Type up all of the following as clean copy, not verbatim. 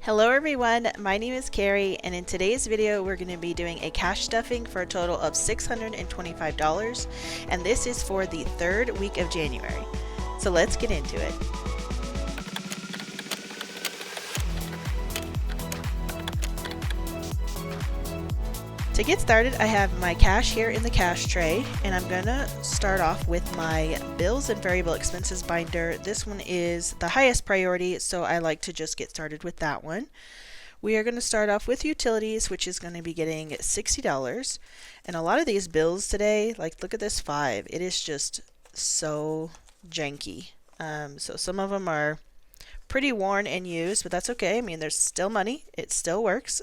Hello everyone, my name is Carrie, and in today's video we're going to be doing a cash stuffing for a total of $625, and this is for the third week of January. So let's get into it. To get started, I have my cash here in the cash tray, and I'm going to start off with my bills and variable expenses binder. This one is the highest priority, so I like to just get started with that one. We are going to start off with utilities, which is going to be getting $60. And a lot of these bills today, like look at this 5, it is just so janky. So some of them are pretty worn and used, but that's okay. I mean, there's still money. It still works.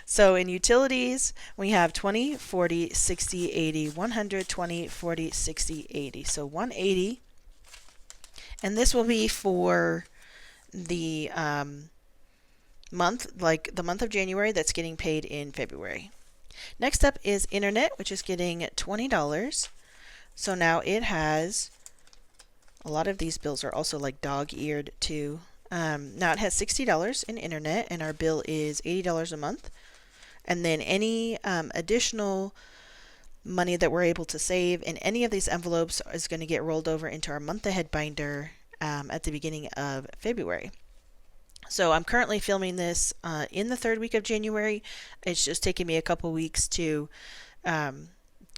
So in utilities, we have 20, 40, 60, 80, 100, 20, 40, 60, 80. So 180. And this will be for the month, like the month of January that's getting paid in February. Next up is internet, which is getting $20. So now it has, a lot of these bills are also like dog-eared too. Now it has $60 in internet, and our bill is $80 a month. And then any additional money that we're able to save in any of these envelopes is going to get rolled over into our month ahead binder at the beginning of February. So I'm currently filming this in the third week of January. It's just taking me a couple weeks to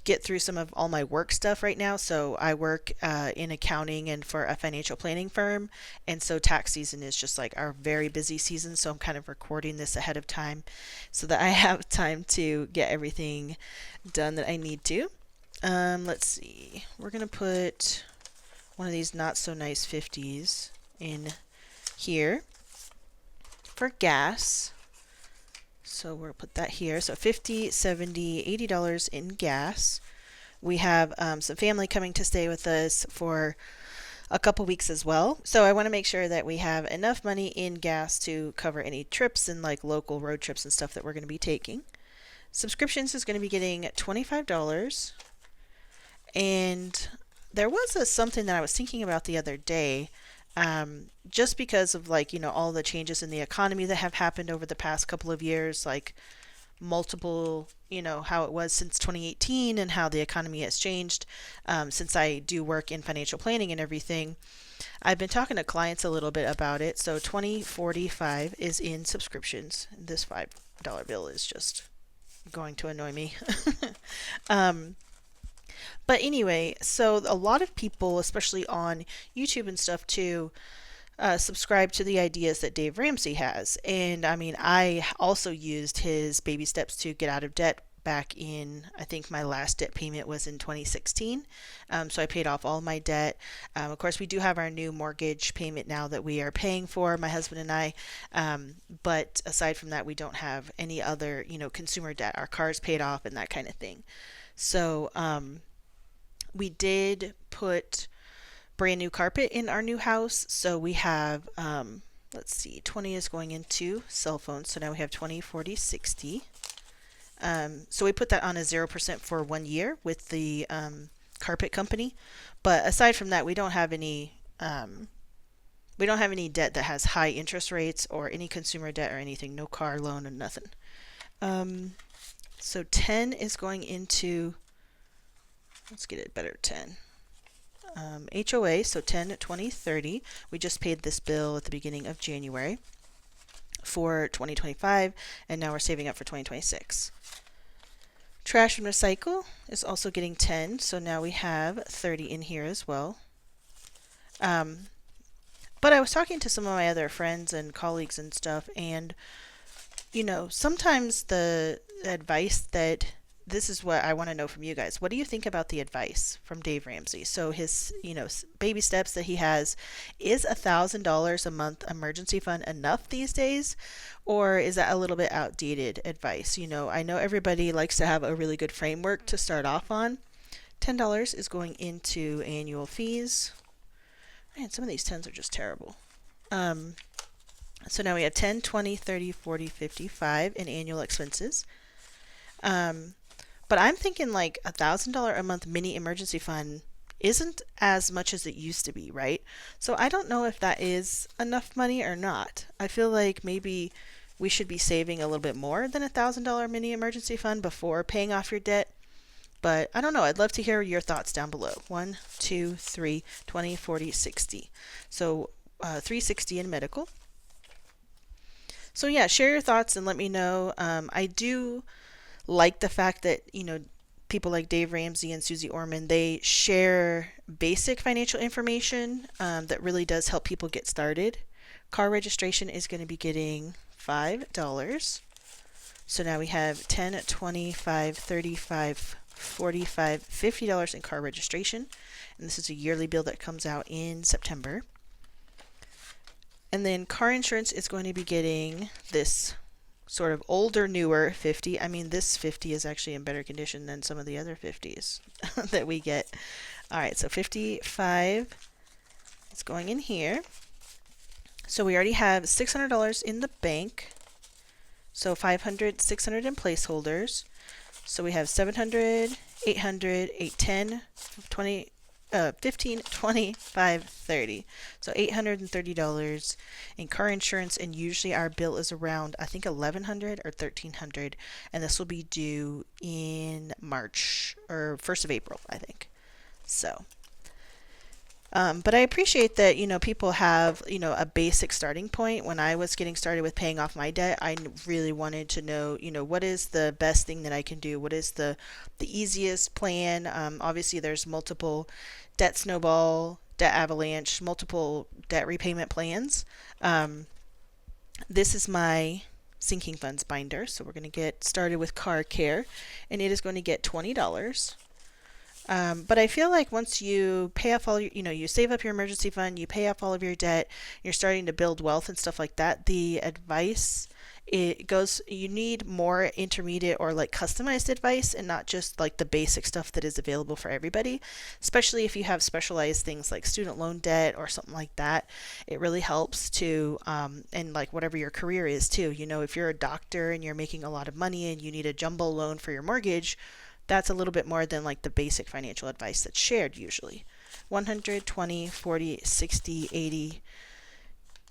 get through some of all my work stuff right now. So I work in accounting and for a financial planning firm, and so tax season is just like our very busy season. So I'm kind of recording this ahead of time so that I have time to get everything done that I need to. Let's see. We're gonna put one of these not so nice 50s in here for gas. So we'll put that here. So $50, $70, $80 in gas. We have some family coming to stay with us for a couple weeks as well. So I want to make sure that we have enough money in gas to cover any trips and like local road trips and stuff that we're going to be taking. Subscriptions is going to be getting $25. And there was something that I was thinking about the other day. Just because of like, all the changes in the economy that have happened over the past couple of years, like multiple, how it was since 2018 and how the economy has changed since I do work in financial planning and everything. I've been talking to clients a little bit about it. So 2045 is in subscriptions. This $5 bill is just going to annoy me. But anyway, so a lot of people, especially on YouTube and stuff too, subscribe to the ideas that Dave Ramsey has. And I mean, I also used his baby steps to get out of debt back in, I think my last debt payment was in 2016. So I paid off all my debt. Of course, we do have our new mortgage payment now that we are paying for, my husband and I. But aside from that, we don't have any other, consumer debt. Our car's paid off and that kind of thing. So, we did put brand new carpet in our new house. So we have, let's see, 20 is going into cell phones. So now we have 20, 40, 60. So we put that on a 0% for 1 year with the carpet company. But aside from that, we don't have any debt that has high interest rates or any consumer debt or anything. No car loan and nothing. So 10 is going into, let's get it better, 10. HOA, so 10, 20, 30. We just paid this bill at the beginning of January for 2025, and now we're saving up for 2026. Trash and recycle is also getting 10, so now we have 30 in here as well. But I was talking to some of my other friends and colleagues and stuff, and sometimes the advice that, this is what I want to know from you guys. What do you think about the advice from Dave Ramsey? So his, baby steps that he has, is $1,000 a month emergency fund enough these days? Or is that a little bit outdated advice? I know everybody likes to have a really good framework to start off on. $10 is going into annual fees. Man, some of these 10s are just terrible. So now we have 10, 20, 30, 40, 55 in annual expenses. But I'm thinking like $1,000 a month mini emergency fund isn't as much as it used to be, right? So I don't know if that is enough money or not. I feel like maybe we should be saving a little bit more than $1,000 mini emergency fund before paying off your debt. But I don't know. I'd love to hear your thoughts down below. 1, 2, 3, 20, 40, 60. So 360 in medical. So yeah, share your thoughts and let me know. I do like the fact that, people like Dave Ramsey and Susie Orman, they share basic financial information that really does help people get started. Car registration is going to be getting $5. So now we have 10, 25, 35, 45, $50 in car registration. And this is a yearly bill that comes out in September. And then car insurance is going to be getting this sort of older, newer 50. I mean, this 50 is actually in better condition than some of the other 50s that we get. All right, so 55 is going in here. So we already have $600 in the bank. So 500, 600 in placeholders. So we have 700, 800, 810, 20, 15, 25, 30. So $830 in car insurance, and usually our bill is around, I think, $1,100 or $1,300, and this will be due in March or 1st of April, I think. So but I appreciate that, people have, a basic starting point. When I was getting started with paying off my debt, I really wanted to know, what is the best thing that I can do? What is the easiest plan? Obviously, there's multiple debt snowball, debt avalanche, multiple debt repayment plans. This is my sinking funds binder. So we're going to get started with car care, and it is going to get $20. But I feel like once you pay off all your, you save up your emergency fund, you pay off all of your debt, you're starting to build wealth and stuff like that, the advice, you need more intermediate or like customized advice and not just like the basic stuff that is available for everybody, especially if you have specialized things like student loan debt or something like that. It really helps to, and like whatever your career is too, if you're a doctor and you're making a lot of money and you need a jumbo loan for your mortgage, that's a little bit more than like the basic financial advice that's shared usually. 100, 20, 40, 60, 80,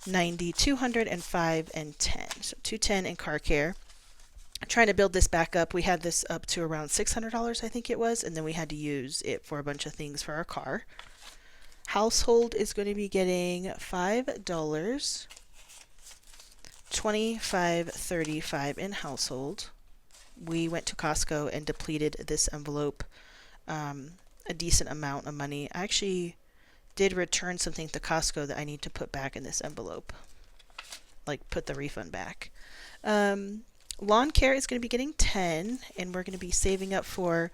90, 200, and 5, and 10. So 210 in car care. I'm trying to build this back up. We had this up to around $600, I think it was, and then we had to use it for a bunch of things for our car. Household is going to be getting $5, 25, 35 in household. We went to Costco and depleted this envelope a decent amount of money. I actually did return something to Costco that I need to put back in this envelope, like put the refund back. Lawn care is going to be getting 10, and we're going to be saving up for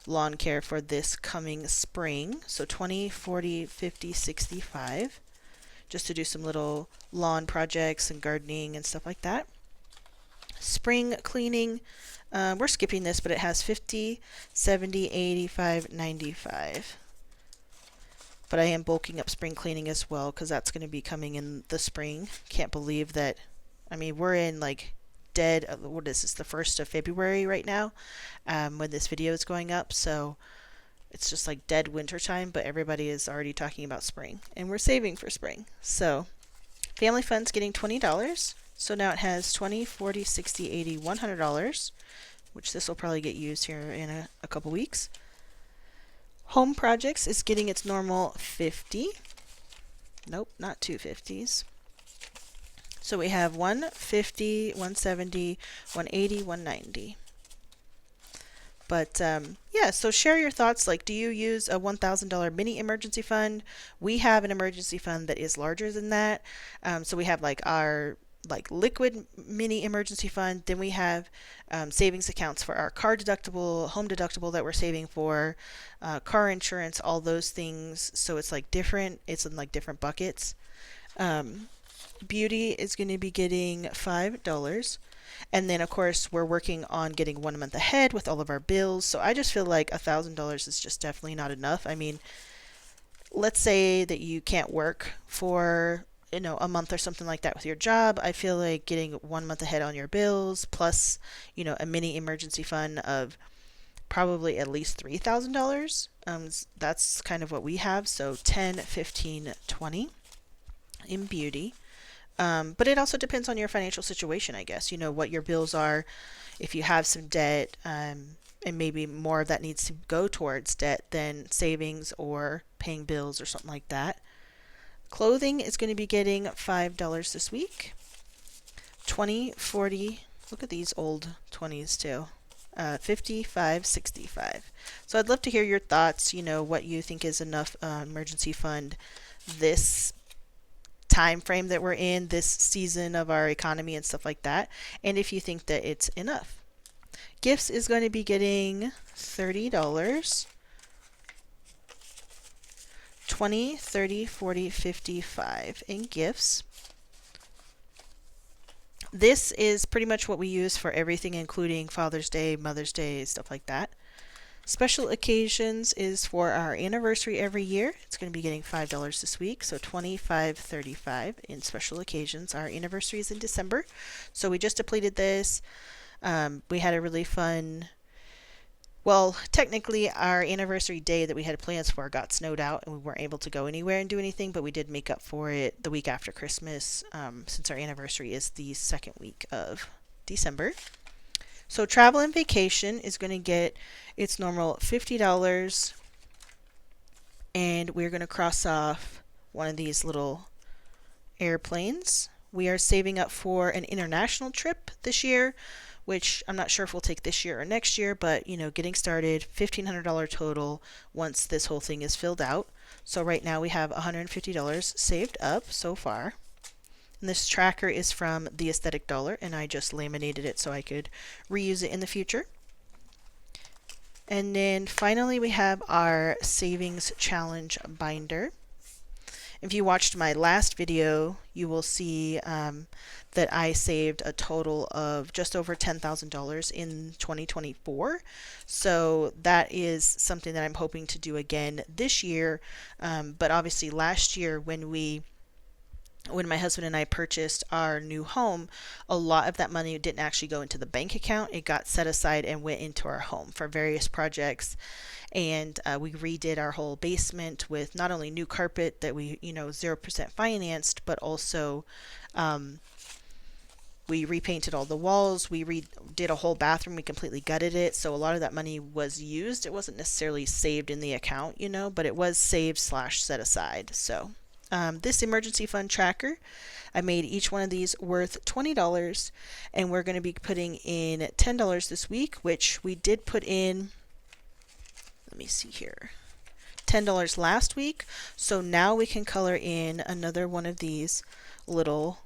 lawn care for this coming spring. So 20, 40, 50, 65, just to do some little lawn projects and gardening and stuff like that. Spring cleaning, we're skipping this, but it has 50, 70, 85, 95. But I am bulking up spring cleaning as well because that's going to be coming in the spring. Can't believe that. I mean, we're in like dead, what is this, the 1st of February right now when this video is going up. So it's just like dead winter time, but everybody is already talking about spring, and we're saving for spring. So family fund's getting $20. So now it has 20, 40, 60, 80, $100, which this will probably get used here in a couple weeks. Home projects is getting its normal 50. Nope, not two 50s. So we have 150, 170, 180, 190. But yeah, so share your thoughts. Like, do you use a $1,000 mini emergency fund? We have an emergency fund that is larger than that. So we have like our liquid mini emergency fund. Then we have savings accounts for our car deductible, home deductible that we're saving for, car insurance, all those things. So it's like different. It's in like different buckets. Beauty is going to be getting $5. And then, of course, we're working on getting 1 month ahead with all of our bills. So I just feel like $1,000 is just definitely not enough. I mean, let's say that you can't work for, a month or something like that with your job. I feel like getting 1 month ahead on your bills plus, a mini emergency fund of probably at least $3,000 That's kind of what we have. So 10, 15, 20 in beauty. But it also depends on your financial situation, I guess. You know, what your bills are. If you have some debt, and maybe more of that needs to go towards debt than savings or paying bills or something like that. Clothing is going to be getting $5 this week. 20, 40, look at these old 20s too. 55, 65. So I'd love to hear your thoughts, you know, what you think is enough emergency fund this time frame that we're in, this season of our economy and stuff like that, and if you think that it's enough. Gifts is going to be getting $30. 20, 30, 40, 55 in gifts. This is pretty much what we use for everything, including Father's Day, Mother's Day, stuff like that. Special occasions is for our anniversary every year. It's going to be getting $5 this week, so 25, 35 in special occasions. Our anniversary is in December, so we just depleted this. We had a really fun, well, technically our anniversary day that we had plans for got snowed out and we weren't able to go anywhere and do anything, but we did make up for it the week after Christmas, since our anniversary is the second week of December. So travel and vacation is going to get its normal $50, and we're going to cross off one of these little airplanes. We are saving up for an international trip this year, which I'm not sure if we'll take this year or next year, but you know, getting started, $1,500 total once this whole thing is filled out. So right now we have $150 saved up so far. And this tracker is from the Aesthetic Dollar, and I just laminated it so I could reuse it in the future. And then finally we have our Savings Challenge binder. If you watched my last video, you will see that I saved a total of just over $10,000 in 2024. So that is something that I'm hoping to do again this year. But obviously last year when my husband and I purchased our new home, a lot of that money didn't actually go into the bank account. It got set aside and went into our home for various projects. And we redid our whole basement with not only new carpet that we, 0% financed, but also we repainted all the walls. We redid a whole bathroom. We completely gutted it. So a lot of that money was used. It wasn't necessarily saved in the account, but it was saved / set aside. So this emergency fund tracker, I made each one of these worth $20, and we're going to be putting in $10 this week, which we did put in, let me see here, $10 last week. So now we can color in another one of these little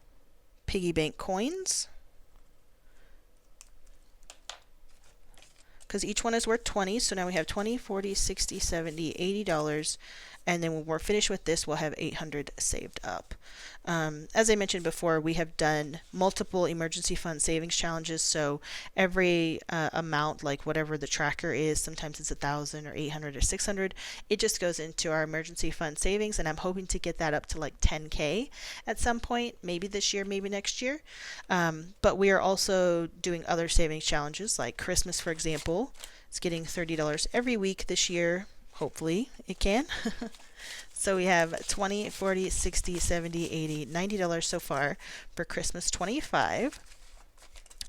piggy bank coins, because each one is worth 20. So now we have 20, 40, 60, 70, $80. And then when we're finished with this, we'll have $800 saved up. As I mentioned before, we have done multiple emergency fund savings challenges. So every amount, like whatever the tracker is, sometimes it's 1,000 or 800 or 600, it just goes into our emergency fund savings. And I'm hoping to get that up to like 10K at some point, maybe this year, maybe next year. But we are also doing other savings challenges, like Christmas, for example. It's getting $30 every week this year. Hopefully it can. So we have 20, 40, 60, 70, 80, $90 so far for Christmas 25.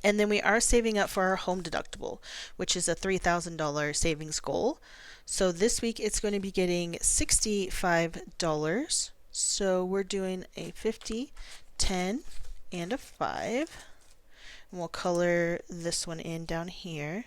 And then we are saving up for our home deductible, which is a $3,000 savings goal. So this week it's going to be getting $65. So we're doing a 50, 10, and a 5. And we'll color this one in down here.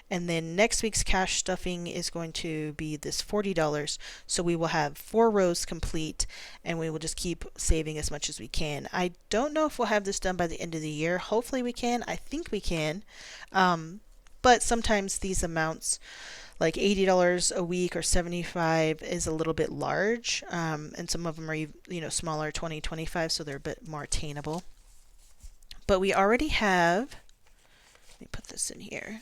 And then next week's cash stuffing is going to be this $40. So we will have 4 rows complete, and we will just keep saving as much as we can. I don't know if we'll have this done by the end of the year. Hopefully we can. I think we can. But sometimes these amounts, like $80 a week or $75, is a little bit large. And some of them are, smaller, 20, 25, so they're a bit more attainable. But we already have, let me put this in here,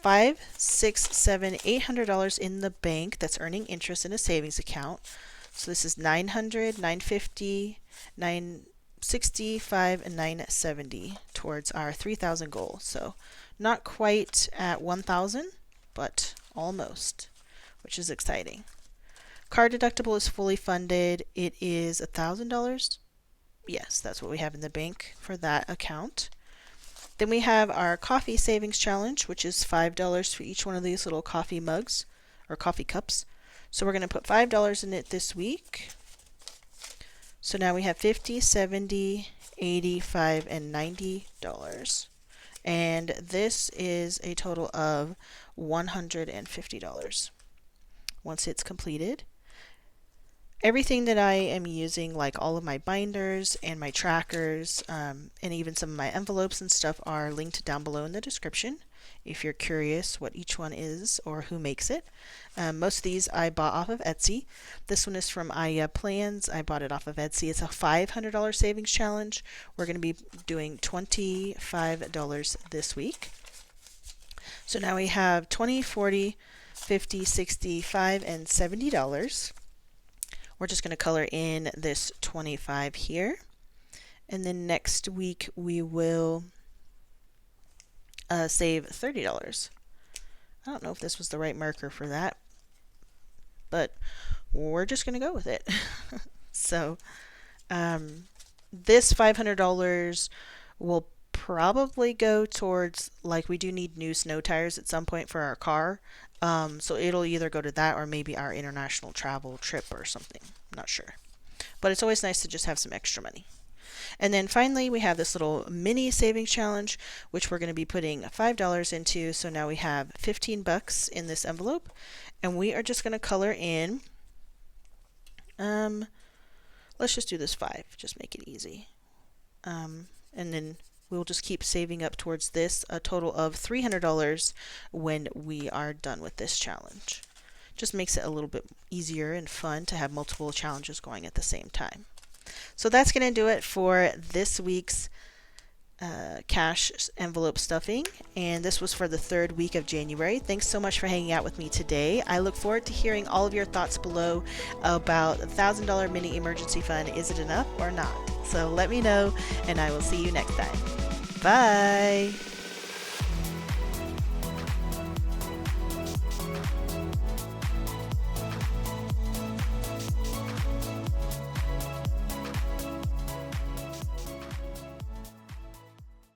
$500, $600, $700, $800 in the bank that's earning interest in a savings account. So this is $900, $950, $965, and $970 towards our $3,000 goal. So not quite at $1,000, but almost. which is exciting. Car deductible is fully funded. It is $1,000. Yes, that's what we have in the bank for that account. Then we have our coffee savings challenge, which is $5 for each one of these little coffee mugs or coffee cups. So we're going to put $5 in it this week. So now we have $50, $70, $85, and $90. And this is a total of $150 once it's completed. Everything that I am using, like all of my binders and my trackers, and even some of my envelopes and stuff, are linked down below in the description if you're curious what each one is or who makes it. Most of these I bought off of Etsy. This one is from Aya Plans. I bought it off of Etsy. It's a $500 savings challenge. We're going to be doing $25 this week. So now we have $20, $40, $50, $65, and $70. We're just going to color in this 25 here. And then next week we will save $30. I don't know if this was the right marker for that, but we're just going to go with it. So this $500 will probably go towards, like, we do need new snow tires at some point for our car. So it'll either go to that or maybe our international travel trip or something. I'm not sure. But it's always nice to just have some extra money. And then finally, we have this little mini savings challenge, which we're going to be putting $5 into. So now we have $15 in this envelope. And we are just going to color in, let's just do this 5, just make it easy. And then we'll just keep saving up towards this, a total of $300 when we are done with this challenge. Just makes it a little bit easier and fun to have multiple challenges going at the same time. So that's going to do it for this week's cash envelope stuffing, and this was for the 3rd week of January. Thanks so much for hanging out with me today. I look forward to hearing all of your thoughts below about the $1,000 mini emergency fund. Is it enough or not? So let me know, and I will see you next time. Bye!